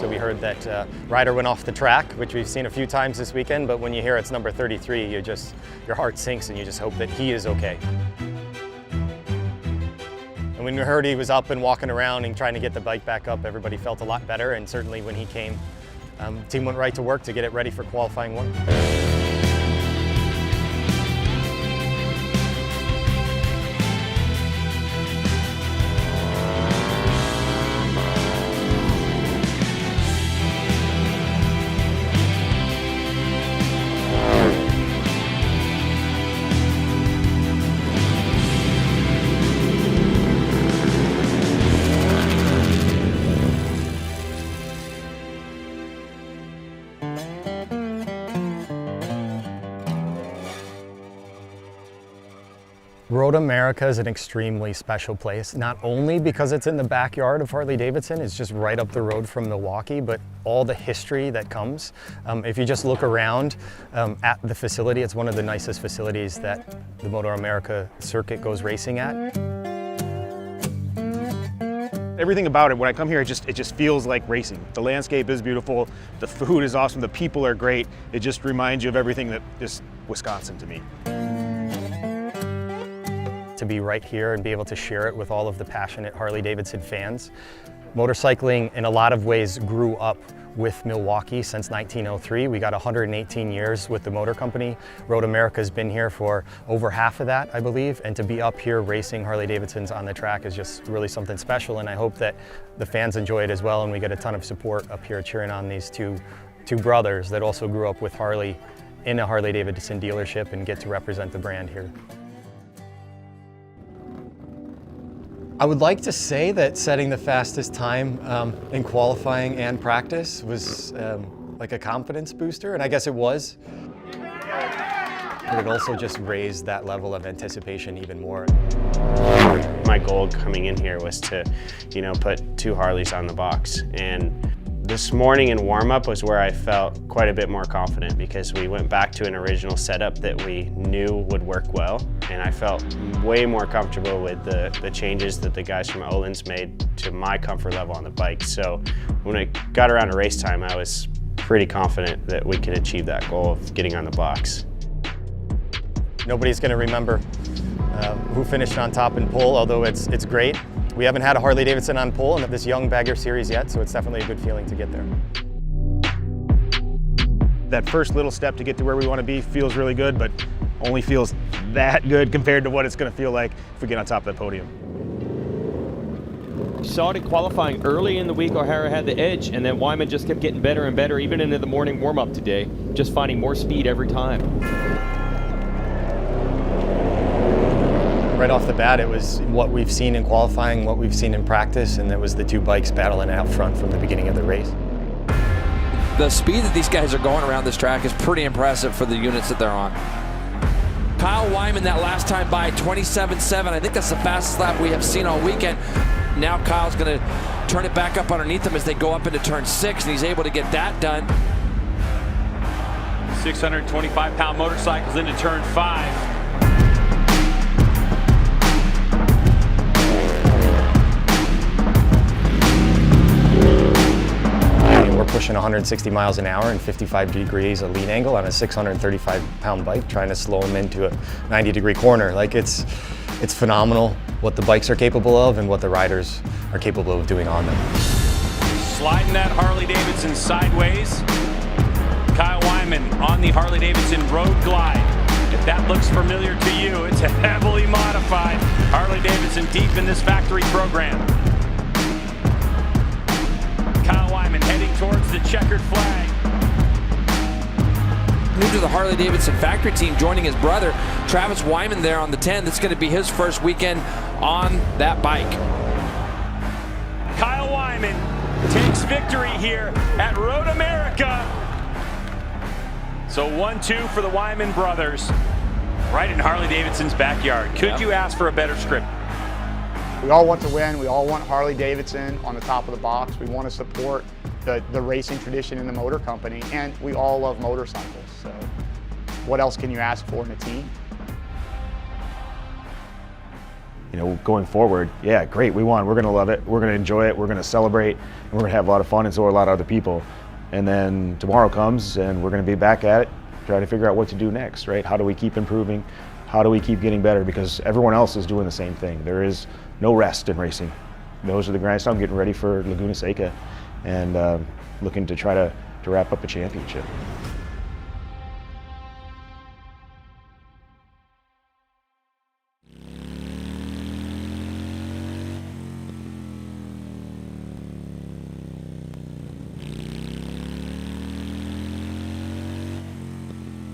So we heard that rider went off the track, which we've seen a few times this weekend, but when you hear it's number 33, your heart sinks and you just hope that he is okay. And when we heard he was up and walking around and trying to get the bike back up, everybody felt a lot better, and certainly when he came, the team went right to work to get it ready for qualifying one. MotoAmerica is an extremely special place, not only because it's in the backyard of Harley-Davidson, it's just right up the road from Milwaukee, but all the history that comes. If you just look around at the facility, it's one of the nicest facilities that the MotoAmerica circuit goes racing at. Everything about it, when I come here, it just feels like racing. The landscape is beautiful, the food is awesome, the people are great. It just reminds you of everything that is Wisconsin to me. To be right here and be able to share it with all of the passionate Harley-Davidson fans. Motorcycling in a lot of ways grew up with Milwaukee since 1903. We got 118 years with the motor company. MotoAmerica's been here for over half of that, I believe, and to be up here racing Harley-Davidsons on the track is just really something special, and I hope that the fans enjoy it as well, and we get a ton of support up here cheering on these two brothers that also grew up with Harley in a Harley-Davidson dealership and get to represent the brand here. I would like to say that setting the fastest time in qualifying and practice was like a confidence booster, and I guess it was. But it also just raised that level of anticipation even more. My goal coming in here was to, put 2 Harleys on the box. And this morning in warm-up was where I felt quite a bit more confident, because we went back to an original setup that we knew would work well, and I felt way more comfortable with the changes that the guys from Öhlins made to my comfort level on the bike. So when it got around to race time, I was pretty confident that we could achieve that goal of getting on the box. Nobody's going to remember who finished on top in pole, although it's great. We haven't had a Harley-Davidson on pole in this young bagger series yet, so it's definitely a good feeling to get there. That first little step to get to where we want to be feels really good, but only feels that good compared to what it's going to feel like if we get on top of that podium. You saw it in qualifying early in the week. O'Hara had the edge, and then Wyman just kept getting better and better, even into the morning warm-up today, just finding more speed every time. Right off the bat, it was what we've seen in qualifying, what we've seen in practice, and it was the 2 bikes battling out front from the beginning of the race. The speed that these guys are going around this track is pretty impressive for the units that they're on. Kyle Wyman that last time by 27.7. I think that's the fastest lap we have seen all weekend. Now Kyle's going to turn it back up underneath him as they go up into turn 6, and he's able to get that done. 625-pound motorcycles into turn 5. Pushing 160 miles an hour and 55 degrees of lead angle on a 635-pound bike, trying to slow him into a 90-degree corner. Like it's phenomenal what the bikes are capable of and what the riders are capable of doing on them. Sliding that Harley-Davidson sideways. Kyle Wyman on the Harley-Davidson Road Glide. If that looks familiar to you, it's a heavily modified Harley-Davidson deep in this factory program. Kyle Wyman heading towards the checkered flag. New to the Harley-Davidson factory team, joining his brother, Travis Wyman there on the 10. That's going to be his first weekend on that bike. Kyle Wyman takes victory here at MotoAmerica. So 1-2 for the Wyman brothers, right in Harley-Davidson's backyard. Could you ask for a better script? We all want to win. We all want Harley-Davidson on the top of the box. We want to support the racing tradition in the motor company, and we all love motorcycles. So what else can you ask for in a team? you know, going forward, yeah, great, we won. We're going to love it. We're going to enjoy it. We're going to celebrate. And we're going to have a lot of fun, and so are a lot of other people. And then tomorrow comes, and we're going to be back at it, trying to figure out what to do next, right? How do we keep improving? How do we keep getting better? Because everyone else is doing the same thing. There is no rest in racing. Those are the grindstones, getting ready for Laguna Seca and looking to try to wrap up a championship.